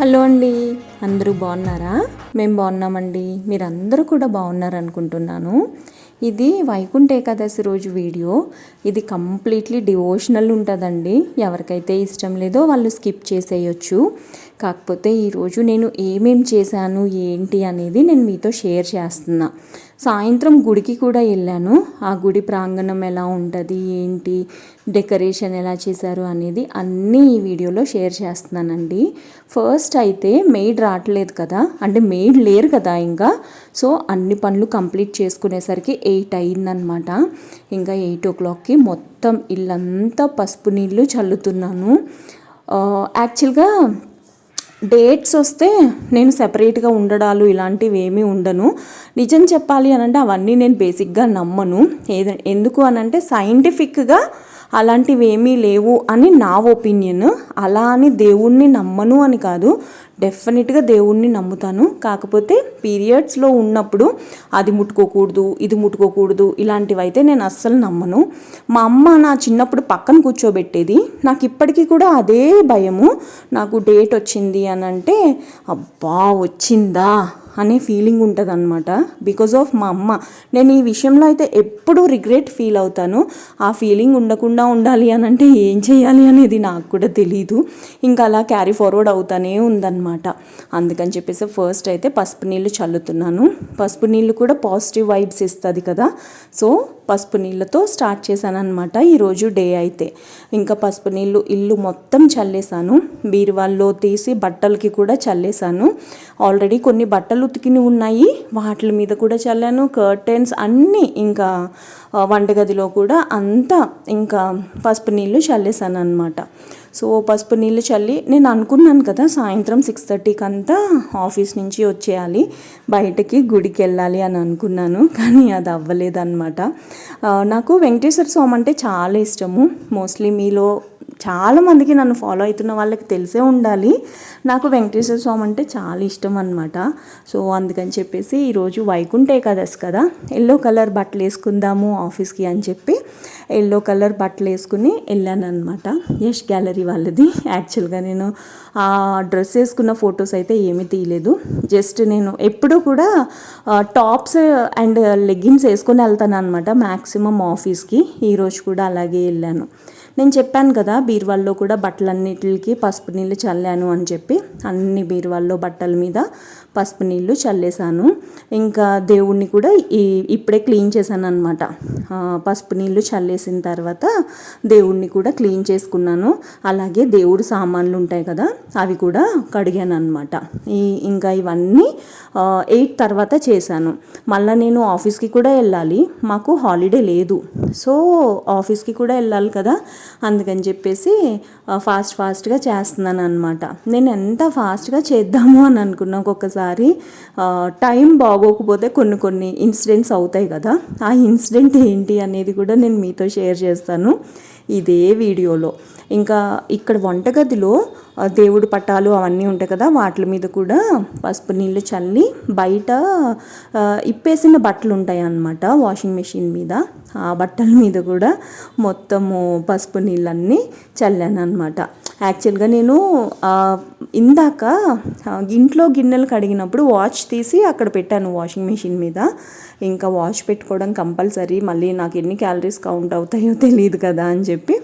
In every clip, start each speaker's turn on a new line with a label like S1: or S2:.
S1: Hello అండి, అందరూ బాగున్నారా? మేము బాగున్నామండి. మీరందరూ కూడా బాగున్నారు అనుకుంటున్నాను. ఇది వైకుంఠ ఏకాదశి రోజు వీడియో. ఇది కంప్లీట్లీ డివోషనల్ ఉంటుందండి. ఎవరికైతే ఇష్టం లేదో వాళ్ళు స్కిప్ చేసేయచ్చు. కాకపోతే ఈరోజు నేను ఏమేం చేశాను ఏంటి అనేది నేను మీతో షేర్ చేస్తున్నా. సాయంత్రం గుడికి కూడా వెళ్ళాను. ఆ గుడి ప్రాంగణం ఎలా ఉంటుంది, ఏంటి డెకరేషన్ ఎలా చేశారు అనేది అన్నీ ఈ వీడియోలో షేర్ చేస్తున్నానండి. ఫస్ట్ అయితే మెయిడ్ రావట్లేదు కదా, అంటే మెయిడ్ లేరు కదా ఇంకా. సో అన్ని పనులు కంప్లీట్ చేసుకునేసరికి 8 అయిందనమాట. ఇంకా 8 o'clockకి మొత్తం ఇల్లంతా పసుపు నీళ్ళు చల్లుతున్నాను. యాక్చువల్గా డేట్స్ వస్తే నేను సెపరేట్గా ఉండడాలు ఇలాంటివి ఏమీ ఉండను. నిజం చెప్పాలి అనంటే అవన్నీ నేను బేసిక్గా నమ్మను. ఎందుకు అనంటే సైంటిఫిక్గా అలాంటివి ఏమీ లేవు అని నా ఒపీనియన్. అలా అని దేవుణ్ణి నమ్మను అని కాదు, డెఫినెట్గా దేవుణ్ణి నమ్ముతాను. కాకపోతే పీరియడ్స్లో ఉన్నప్పుడు అది ముట్టుకోకూడదు, ఇది ముట్టుకోకూడదు, ఇలాంటివి అయితే నేను అస్సలు నమ్మను. మా అమ్మ నా చిన్నప్పుడు పక్కన కూర్చోబెట్టేది. నాకు ఇప్పటికీ కూడా అదే భయము. నాకు డేట్ వచ్చింది అని అంటే అబ్బా వచ్చిందా అనే ఫీలింగ్ ఉంటుంది అనమాట. బికాజ్ ఆఫ్ మా అమ్మ. నేను ఈ విషయంలో అయితే ఎప్పుడూ రిగ్రెట్ ఫీల్ అవుతాను. ఆ ఫీలింగ్ ఉండకుండా ఉండాలి అని అంటే ఏం చేయాలి అనేది నాకు కూడా తెలీదు. ఇంకా అలా క్యారీ ఫార్వర్డ్ అవుతానే ఉందన్నమాట. అందుకని చెప్పేసి ఫస్ట్ అయితే పసుపు నీళ్ళు చల్లుతున్నాను. పసుపు నీళ్ళు కూడా పాజిటివ్ వైబ్స్ ఇస్తుంది కదా. సో పసుపు నీళ్ళతో స్టార్ట్ చేశాను అనమాట ఈరోజు డే అయితే. ఇంకా పసుపు నీళ్ళు ఇల్లు మొత్తం చల్లేసాను. బీరువాల్లో తీసి బట్టలకి కూడా చల్లేసాను. ఆల్రెడీ కొన్ని బట్టలు ఉతికిని ఉన్నాయి, వాటి మీద కూడా చల్లాను. కర్టెన్స్ అన్నీ ఇంకా వంటగదిలో కూడా అంతా ఇంకా పసుపు నీళ్ళు చల్లేసాను అనమాట. సో పసుపు నీళ్ళు చల్లి నేను అనుకున్నాను కదా సాయంత్రం 6:30కి అంతా ఆఫీస్ నుంచి వచ్చేయాలి, బయటకి గుడికి వెళ్ళాలి అని అనుకున్నాను. కానీ అది అవ్వలేదన్నమాట. నాకు వెంకటేశ్వర స్వామి అంటే చాలా ఇష్టము. మోస్ట్లీ మీలో చాలామందికి నన్ను ఫాలో అవుతున్న వాళ్ళకి తెలిసే ఉండాలి. నాకు వెంకటేశ్వర స్వామి అంటే చాలా ఇష్టం అనమాట. సో అందుకని చెప్పేసి ఈరోజు వైకుంఠ ఏకాదశి కదా, ఎల్లో కలర్ బట్టలు వేసుకుందాము ఆఫీస్కి అని చెప్పి ఎల్లో కలర్ బట్టలు వేసుకుని వెళ్ళాను అనమాట. యష్ గ్యాలరీ వాళ్ళది. యాక్చువల్గా నేను ఆ డ్రెస్ వేసుకున్న ఫొటోస్ అయితే ఏమీ తీయలేదు. జస్ట్ నేను ఎప్పుడూ కూడా టాప్స్ అండ్ లెగ్గిన్స్ వేసుకొని వెళ్తాను అనమాట మ్యాక్సిమం ఆఫీస్కి. ఈరోజు కూడా అలాగే వెళ్ళాను. నేను చెప్పాను కదా బీరువాల్లో కూడా బట్టలన్నిటికి పసుపు నీళ్ళు చల్లాను అని చెప్పి. అన్ని బీరువాల్లో బట్టల మీద పసుపు నీళ్ళు చల్లేసాను. ఇంకా దేవుణ్ణి కూడా ఇప్పుడే క్లీన్ చేశాను అనమాట. పసుపు నీళ్ళు చల్లేసిన తర్వాత దేవుణ్ణి కూడా క్లీన్ చేసుకున్నాను. అలాగే దేవుడు సామాన్లు ఉంటాయి కదా అవి కూడా కడిగాను అనమాట. ఇంకా ఇవన్నీ 8 తర్వాత చేశాను. మళ్ళీ నేను ఆఫీస్కి కూడా వెళ్ళాలి, మాకు హాలిడే లేదు. సో ఆఫీస్కి కూడా వెళ్ళాలి కదా, అందుకని చెప్పేసి ఫాస్ట్గా చేస్తున్నాను అనమాట. నేను ఎంత ఫాస్ట్గా చేద్దాము అని అనుకున్నా, ఒక్కొక్కసారి టైం బాగోకపోతే కొన్ని ఇన్సిడెంట్స్ అవుతాయి కదా. ఆ ఇన్సిడెంట్ ఏంటి అనేది కూడా నేను మీతో షేర్ చేస్తాను ఇదే వీడియోలో. ఇంకా ఇక్కడ వంటగదిలో దేవుడు పటాలు అవన్నీ ఉంటాయి కదా, వాటి మీద కూడా పసుపు నీళ్ళు చల్లి బయట ఇప్పేసిన బట్టలు ఉంటాయి అన్నమాట వాషింగ్ మెషిన్ మీద. ఆ బట్టల మీద కూడా మొత్తము పసుపు నీళ్ళన్నీ చల్లాను అనమాట. యాక్చువల్గా నేను ఇందాక ఇంట్లో గిన్నెలు కడిగినప్పుడు వాచ్ తీసి అక్కడ పెట్టాను వాషింగ్ మెషిన్ మీద. ఇంకా వాచ్ పెట్టుకోవడం కంపల్సరీ, మళ్ళీ నాకు ఎన్ని క్యాలరీస్ కౌంట్ అవుతాయో తెలియదు కదా అని చెప్పి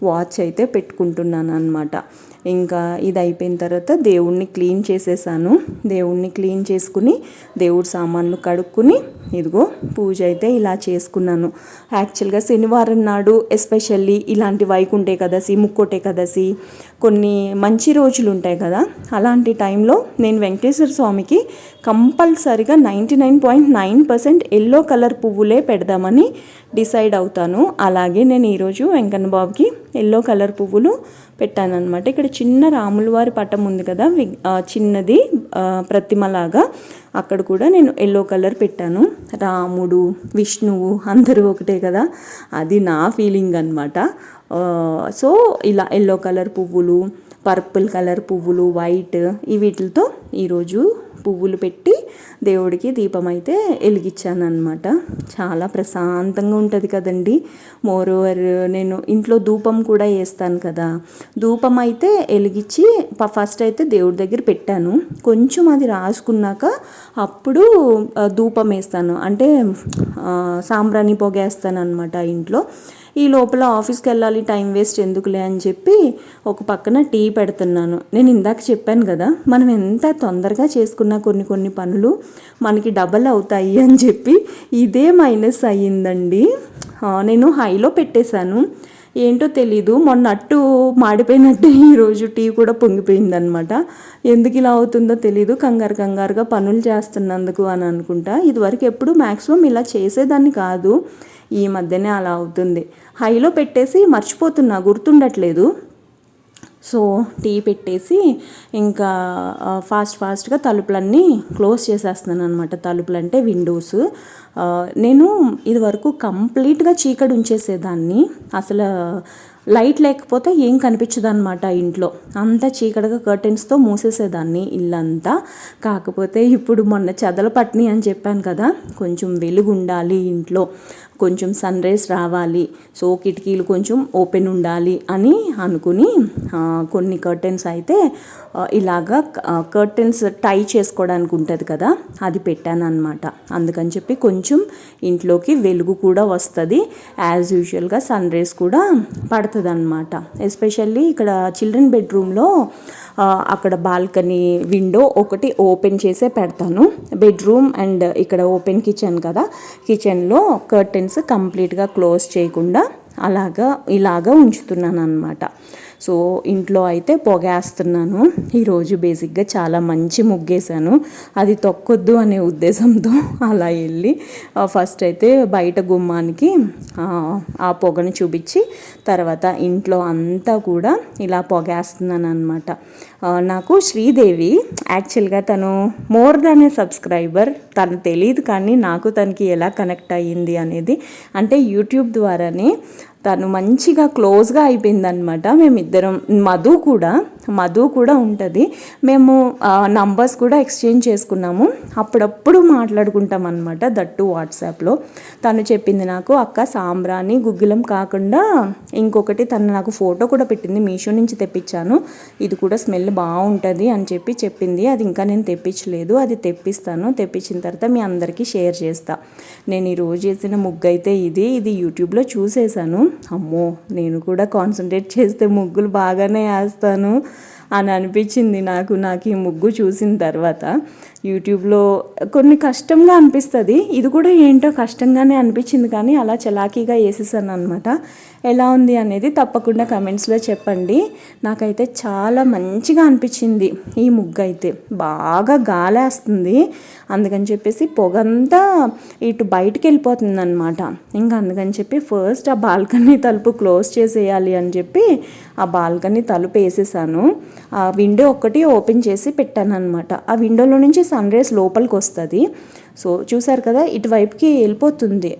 S1: వాచ్ అయితే పెట్టుకుంటున్నాను అనమాట. ఇంకా ఇది అయిపోయిన తర్వాత దేవుణ్ణి క్లీన్ చేసేసాను. దేవుణ్ణి క్లీన్ చేసుకుని దేవుడి సామాన్లు కడుక్కుని ఇదిగో పూజ అయితే ఇలా చేసుకున్నాను. యాక్చువల్గా శనివారం నాడు ఎస్పెషల్లీ ఇలాంటి వైకుంఠ ఏకాదశి, ముక్కోటి ఏకాదశి కొన్ని మంచి రోజులు ఉంటాయి కదా, అలాంటి టైంలో నేను వెంకటేశ్వర స్వామికి కంపల్సరిగా 99.9% ఎల్లో కలర్ పువ్వులే పెడదామని డిసైడ్ అవుతాను. అలాగే నేను ఈరోజు వెంకన్న బాబుకి ఎల్లో కలర్ పువ్వులు పెట్టాను అనమాట. ఇక్కడ చిన్న రాముల వారి పటం ఉంది కదా, చిన్నది ప్రతిమలాగా, అక్కడ కూడా నేను ఎల్లో కలర్ పెట్టాను. రాముడు విష్ణువు అందరూ ఒకటే కదా, అది నా ఫీలింగ్ అనమాట. సో ఇలా ఎల్లో కలర్ పువ్వులు పర్పుల్ కలర్ పువ్వులు, వైట్ వీటితో ఈరోజు పువ్వులు పెట్టి దేవుడికి దీపం అయితే వెలిగించాను అనమాట. చాలా ప్రశాంతంగా ఉంటుంది కదండి. మోరోవర్ నేను ఇంట్లో ధూపం కూడా వేస్తాను కదా, ధూపం అయితే వెలిగించి ఫస్ట్ అయితే దేవుడి దగ్గర పెట్టాను. కొంచెం అది రాసుకున్నాక అప్పుడు ధూపం వేస్తాను, అంటే సాంబ్రాణి పొగ వేస్తాను అనమాట ఇంట్లో. ఈ లోపల ఆఫీస్కి వెళ్ళాలి, టైం వేస్ట్ ఎందుకులే అని చెప్పి ఒక పక్కన టీ పెడుతున్నాను. నేను ఇందాక చెప్పాను కదా, మనం ఎంత తొందరగా చేసుకున్నా కొన్ని పనులు మనకి డబల్ అవుతాయి అని చెప్పి ఇదే మైనస్ అయ్యిందండి. నేను హైలో పెట్టేశాను, ఏంటో తెలీదు, మొన్న అట్టు మాడిపోయినట్టు ఈరోజు టీ కూడా పొంగిపోయిందనమాట. ఎందుకు ఇలా అవుతుందో తెలీదు, కంగారుగా పనులు చేస్తున్నందుకు అని అనుకుంటా. ఇదివరకు ఎప్పుడు మ్యాక్సిమం ఇలా చేసేదాన్ని కాదు, ఈ మధ్యనే అలా అవుతుంది. హైలో పెట్టేసి మర్చిపోతున్నా, గుర్తుండట్లేదు. సో టీ పెట్టేసి ఇంకా ఫాస్ట్గా తలుపులన్నీ క్లోజ్ చేసేస్తున్నాను అనమాట. తలుపులు అంటే విండోస్. నేను ఇదివరకు కంప్లీట్గా చీకటి ఉంచేసేదాన్ని, అసలు లైట్ లేకపోతే ఏం కనిపించదు అనమాట ఇంట్లో, అంతా చీకటిగా కర్టెన్స్తో మూసేసేదాన్ని ఇల్లంతా. కాకపోతే ఇప్పుడు మొన్న చెదలు పట్టినాయి అని చెప్పాను కదా, కొంచెం వెలుగు ఉండాలి ఇంట్లో, కొంచెం సన్ రైజ్ రావాలి, సో కిటికీలు కొంచెం ఓపెన్ ఉండాలి అని అనుకుని కొన్ని కర్టెన్స్ అయితే ఇలాగా కర్టెన్స్ టై చేసుకోవడానికి ఉంటుంది కదా, అది పెట్టాను అనమాట. అందుకని చెప్పి కొంచెం ఇంట్లోకి వెలుగు కూడా వస్తుంది, యాజ్ యూజువల్గా సన్ రైజ్ కూడా పడుతుంది అనమాట. ఎస్పెషల్లీ ఇక్కడ చిల్డ్రన్ బెడ్రూమ్లో అక్కడ బాల్కనీ విండో ఒకటి ఓపెన్ చేసే పెడతాను. బెడ్రూమ్ అండ్ ఇక్కడ ఓపెన్ కిచెన్ కదా, కిచెన్లో కర్టెన్స్ కంప్లీట్గా క్లోజ్ చేయకుండా ఇలాగా ఉంచుతున్నాను అనమాట. సో ఇంట్లో అయితే పొగేస్తున్నాను. ఈరోజు బేసిక్గా చాలా మంచి ముగ్గేశాను, అది తొక్కొద్దు అనే ఉద్దేశంతో అలా వెళ్ళి ఫస్ట్ అయితే బయట గుమ్మానికి ఆ పొగను చూపించి తర్వాత ఇంట్లో అంతా కూడా ఇలా పొగేస్తున్నాను అనమాట. నాకు శ్రీదేవి యాక్చువల్గా తను మోర్ దాన్ ఏ సబ్స్క్రైబర్, తను తెలియదు కానీ నాకు తనకి ఎలా కనెక్ట్ అయ్యింది అనేది, అంటే యూట్యూబ్ ద్వారానే తను మంచిగా క్లోజ్గా అయిపోయిందనమాట. మేమిద్దరం, మధు కూడా ఉంటుంది, మేము నంబర్స్ కూడా ఎక్స్చేంజ్ చేసుకున్నాము, అప్పుడప్పుడు మాట్లాడుకుంటాం అనమాట, దట్టు వాట్సాప్లో. తను చెప్పింది నాకు, అక్క సాంబ్రాణి గుగ్గిలం కాకుండా ఇంకొకటి, తను నాకు ఫోటో కూడా పెట్టింది, మీషో నుంచి తెప్పించాను, ఇది కూడా స్మెల్ బాగుంటుంది అని చెప్పి చెప్పింది. అది ఇంకా నేను తెప్పించలేదు, అది తెప్పిస్తాను, తెప్పించిన తర్వాత మీ అందరికీ షేర్ చేస్తా. నేను ఈరోజు చేసిన ముగ్గు అయితే ఇది యూట్యూబ్లో చూసేసాను. అమ్మో, నేను కూడా కాన్సన్ట్రేట్ చేస్తే ముగ్గులు బాగానే వేస్తాను అని అనిపించింది నాకు ఈ ముగ్గు చూసిన తర్వాత. యూట్యూబ్లో కొన్ని కష్టంగా అనిపిస్తుంది, ఇది కూడా ఏంటో కష్టంగానే అనిపించింది, కానీ అలా చలాకీగా వేసేసాను అనమాట. ఎలా ఉంది అనేది తప్పకుండా కమెంట్స్లో చెప్పండి. నాకైతే చాలా మంచిగా అనిపించింది ఈ ముగ్గు అయితే, బాగా గాలేస్తుంది, అందుకని చెప్పేసి పొగంతా ఇటు బయటికి వెళ్ళిపోతుంది అనమాట. ఇంకా అందుకని చెప్పి ఫస్ట్ ఆ బాల్కనీ తలుపు క్లోజ్ చేసేయాలి అని చెప్పి ఆ బాల్కనీ తలుపు వేసేసాను. ఆ విండో ఒక్కటి ఓపెన్ చేసి పెట్టాను అనమాట. ఆ విండోలో నుంచి సన్ రైజ్ లోపలికి వస్తుంది. సో చూసారు కదా, ఇటువైపుకి వెళ్ళిపోతుంది,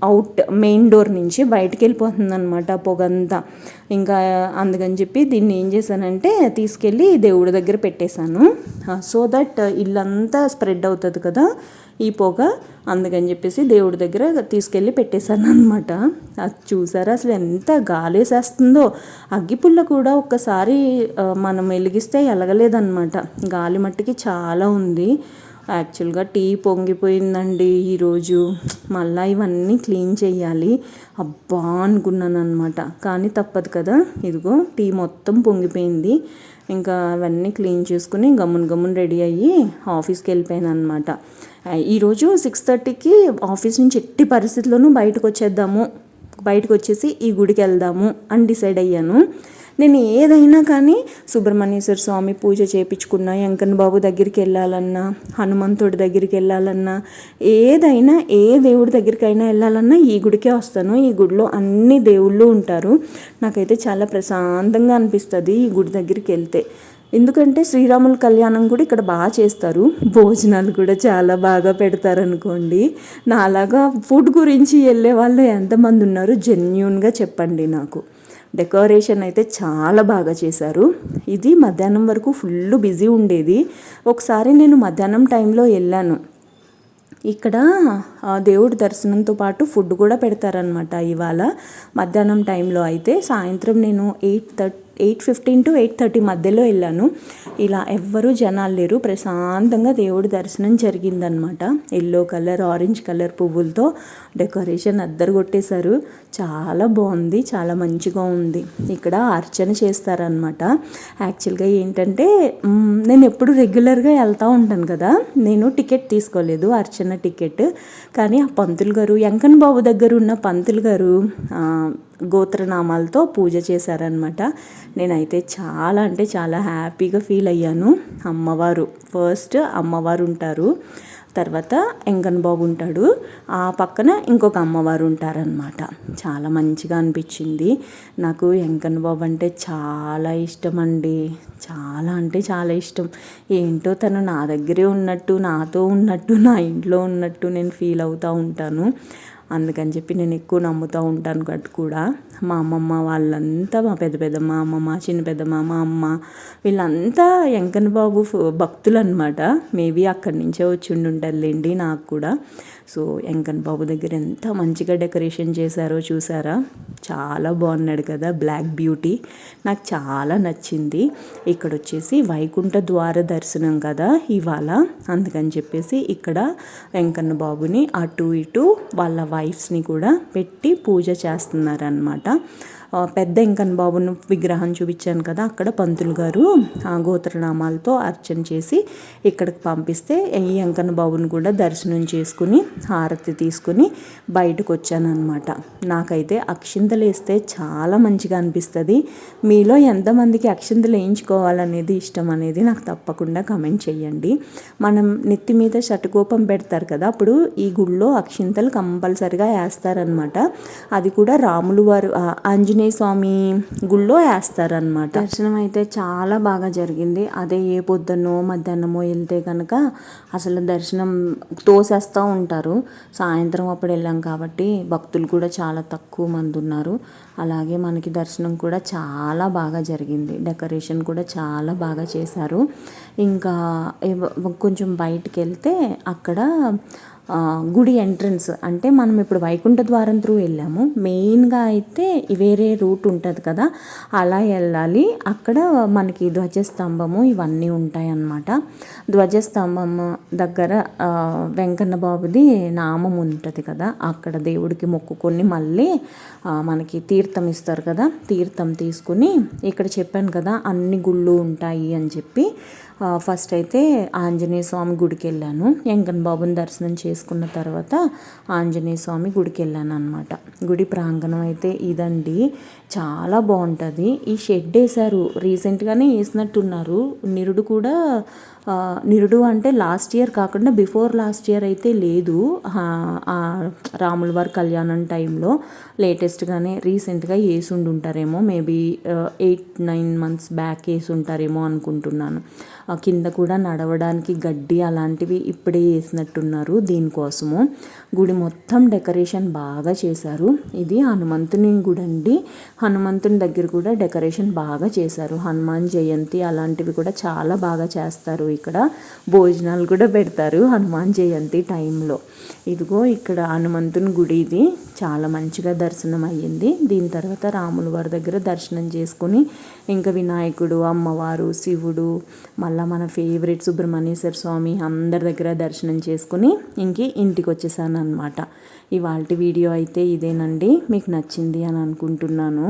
S1: అవుట్ మెయిన్ డోర్ నుంచి బయటికి వెళ్ళిపోతుంది అనమాట పొగంతా. ఇంకా అందుకని చెప్పి దీన్ని ఏం చేశానంటే తీసుకెళ్ళి దేవుడి దగ్గర పెట్టేశాను, సో దట్ ఇల్లంతా స్ప్రెడ్ అవుతుంది కదా ఈ పొగ. అందుకని చెప్పేసి దేవుడి దగ్గర తీసుకెళ్ళి పెట్టేశాను అనమాట. అది చూసారా అసలు ఎంత గాలేసేస్తుందో, అగ్గిపుల్ల కూడా ఒక్కసారి మనం వెలిగిస్తే ఎలగలేదన్నమాట, గాలి మట్టికి చాలా ఉంది. యాక్చువల్గా టీ పొంగిపోయిందండి ఈరోజు, మళ్ళీ ఇవన్నీ క్లీన్ చేయాలి అబ్బా అనుకున్నాను అనమాట, కానీ తప్పదు కదా. ఇదిగో టీ మొత్తం పొంగిపోయింది, ఇంకా అవన్నీ క్లీన్ చేసుకుని గమ్మున రెడీ అయ్యి ఆఫీస్కి వెళ్ళిపోయాను అనమాట. ఈరోజు 6:30కి ఆఫీస్ నుంచి ఎట్టి పరిస్థితుల్లోనూ బయటకు వచ్చేసి ఈ గుడికి వెళ్దాము అని డిసైడ్ అయ్యాను. నేను ఏదైనా కానీ సుబ్రహ్మణ్యేశ్వర స్వామి పూజ చేయించుకున్నా, వెంకన్న బాబు దగ్గరికి వెళ్ళాలన్నా, హనుమంతుడి దగ్గరికి వెళ్ళాలన్నా, ఏదైనా ఏ దేవుడి దగ్గరికైనా వెళ్ళాలన్నా ఈ గుడికే వస్తాను. ఈ గుడిలో అన్ని దేవుళ్ళు ఉంటారు, నాకైతే చాలా ప్రశాంతంగా అనిపిస్తుంది ఈ గుడి దగ్గరికి వెళ్తే. ఎందుకంటే శ్రీరాముల కళ్యాణం కూడా ఇక్కడ బాగా చేస్తారు, భోజనాలు కూడా చాలా బాగా పెడతారు అనుకోండి. నాలాగా ఫుడ్ గురించి వెళ్ళే వాళ్ళు ఎంతమంది ఉన్నారు జెన్యూన్గా చెప్పండి నాకు. డెకరేషన్ అయితే చాలా బాగా చేశారు. ఇది మధ్యాహ్నం వరకు ఫుల్ బిజీ ఉండేది. ఒకసారి నేను మధ్యాహ్నం టైంలో వెళ్ళాను. ఇక్కడ దేవుడి దర్శనంతో పాటు ఫుడ్ కూడా పెడతారనమాట. ఇవాళ మధ్యాహ్నం టైంలో అయితే సాయంత్రం నేను 8:15 to 8:30 మధ్యలో వెళ్ళాను. ఇలా ఎవ్వరూ జనాలు లేరు, ప్రశాంతంగా దేవుడి దర్శనం జరిగిందనమాట. ఎల్లో కలర్, ఆరెంజ్ కలర్ పువ్వులతో డెకరేషన్ అద్దరు కొట్టేశారు. చాలా బాగుంది, చాలా మంచిగా ఉంది. ఇక్కడ అర్చన చేస్తారనమాట. యాక్చువల్గా ఏంటంటే నేను ఎప్పుడు రెగ్యులర్గా వెళ్తూ ఉంటాను కదా, నేను టికెట్ తీసుకోలేదు, అర్చన టికెట్. కానీ ఆ పంతులు గారు, వెంకన్న బాబు దగ్గర ఉన్న పంతులు గారు గోత్రనామాలతో పూజ చేశారనమాట. నేనైతే చాలా అంటే చాలా హ్యాపీగా ఫీల్ అయ్యాను. అమ్మవారు ఫస్ట్ అమ్మవారు ఉంటారు, తర్వాత వెంకన్న బాబు ఉంటాడు, ఆ పక్కన ఇంకొక అమ్మవారు ఉంటారనమాట. చాలా మంచిగా అనిపించింది. నాకు వెంకన్న బాబు అంటే చాలా ఇష్టం అండి, చాలా అంటే చాలా ఇష్టం. ఏంటో తను నా దగ్గరే ఉన్నట్టు, నాతో ఉన్నట్టు, నా ఇంట్లో ఉన్నట్టు నేను ఫీల్ అవుతూ ఉంటాను. అందుకని చెప్పి నేను ఎక్కువ నమ్ముతూ ఉంటాను కూడా. మా అమ్మమ్మ వాళ్ళంతా, మా పెద్దమ్మ, అమ్మమ్మ, చిన్న పెద్దమ్మ, మా అమ్మ, వీళ్ళంతా వెంకన్న బాబు భక్తులు అనమాట. మేబీ అక్కడి నుంచే వచ్చి ఉంటుందిలేండి నాకు కూడా. సో వెంకన్న బాబు దగ్గర ఎంత మంచిగా డెకరేషన్ చేశారో చూసారా, చాలా బాగున్నాడు కదా, బ్లాక్ బ్యూటీ. నాకు చాలా నచ్చింది. ఇక్కడ వచ్చేసి వైకుంఠ ద్వార దర్శనం కదా ఇవాళ, అందుకని చెప్పేసి ఇక్కడ వెంకన్న బాబుని అటు ఇటు వాళ్ళ వైఫ్స్ని కూడా పెట్టి పూజ చేస్తున్నారనమాట. పెద్ద వెంకన్న బాబును విగ్రహం చూపించాను కదా, అక్కడ పంతులు గారు గోత్రనామాలతో అర్చన చేసి ఇక్కడికి పంపిస్తే ఈ వెంకన్న బాబుని కూడా దర్శనం చేసుకుని హారతి తీసుకుని బయటకు వచ్చాను అనమాట. నాకైతే అక్షింతలు వేస్తే చాలా మంచిగా అనిపిస్తుంది. మీలో ఎంతమందికి అక్షింతలు వేయించుకోవాలనేది ఇష్టం అనేది నాకు తప్పకుండా కమెంట్ చేయండి. మనం నెత్తి మీద షటుకోపం పెడతారు కదా, అప్పుడు ఈ గుళ్ళో అక్షింతలు కంపల్సరిగా వేస్తారనమాట. అది కూడా రాములు వారు ఆంజనేయ స్వామి గుళ్ళో వేస్తారనమాట. దర్శనం అయితే చాలా బాగా జరిగింది. అదే ఏ పొద్దున్నో మధ్యాహ్నమో వెళ్తే కనుక అసలు దర్శనం తోసేస్తూ ఉంటారు. సాయంత్రం అప్పుడు వెళ్ళాం కాబట్టి భక్తులు కూడా చాలా తక్కువ మంది ఉన్నారు. అలాగే మనకి దర్శనం కూడా చాలా బాగా జరిగింది. డెకరేషన్ కూడా చాలా బాగా చేశారు. ఇంకా కొంచెం బయటికి వెళ్తే అక్కడ గుడి ఎంట్రన్స్, అంటే మనం ఇప్పుడు వైకుంఠ ద్వారం త్రూ వెళ్ళాము. మెయిన్గా అయితే వేరే రూట్ ఉంటుంది కదా, అలా వెళ్ళాలి. అక్కడ మనకి ధ్వజస్తంభము ఇవన్నీ ఉంటాయి అన్నమాట. ధ్వజస్తంభం దగ్గర వెంకన్న బాబుది నామం ఉంటుంది కదా, అక్కడ దేవుడికి మొక్కుకొని మళ్ళీ మనకి తీర్థం ఇస్తారు కదా, తీర్థం తీసుకుని ఇక్కడ చెప్పాను కదా అన్ని గుళ్ళు ఉంటాయి అని చెప్పి ఫస్ట్ అయితే ఆంజనేయ స్వామి గుడికి వెళ్ళాను. వెంకన్న బాబుని దర్శనం చేసుకున్న తర్వాత ఆంజనేయ స్వామి గుడికి వెళ్ళాను అనమాట. గుడి ప్రాంగణం అయితే ఇదండి, చాలా బాగుంటుంది. ఈ షెడ్ వేశారు, రీసెంట్గానే వేసినట్టున్నారు. నిరుడు అంటే లాస్ట్ ఇయర్ కాకుండా బిఫోర్ లాస్ట్ ఇయర్ అయితే లేదు. రాముల వారి కళ్యాణం టైంలో లేటెస్ట్గానే రీసెంట్గా వేసి ఉంటారేమో, మేబీ 8-9 months బ్యాక్ వేసి ఉంటారేమో అనుకుంటున్నాను. కింద కూడా నడవడానికి గడ్డి అలాంటివి ఇప్పుడే వేసినట్టున్నారు దీనికోసము. గుడి మొత్తం డెకరేషన్ బాగా చేశారు. ఇది హనుమంతుని గుడి అండి. హనుమంతుని దగ్గర కూడా డెకరేషన్ బాగా చేశారు. హనుమాన్ జయంతి అలాంటివి కూడా చాలా బాగా చేస్తారు. ఇక్కడ భోజనాలు కూడా పెడతారు హనుమాన్ జయంతి టైంలో. ఇదిగో ఇక్కడ హనుమంతుని గుడి, ఇది చాలా మంచిగా దర్శనం అయ్యింది. దీని తర్వాత రాముల వారి దగ్గర దర్శనం చేసుకుని ఇంకా వినాయకుడు, అమ్మవారు, శివుడు, మళ్ళీ మన ఫేవరెట్ సుబ్రహ్మణ్యేశ్వర స్వామి అందరి దగ్గర దర్శనం చేసుకుని ఇంటికి వచ్చేసాను అనమాట. ఇవాళ వీడియో అయితే ఇదేనండి. మీకు నచ్చింది అని అనుకుంటున్నాను.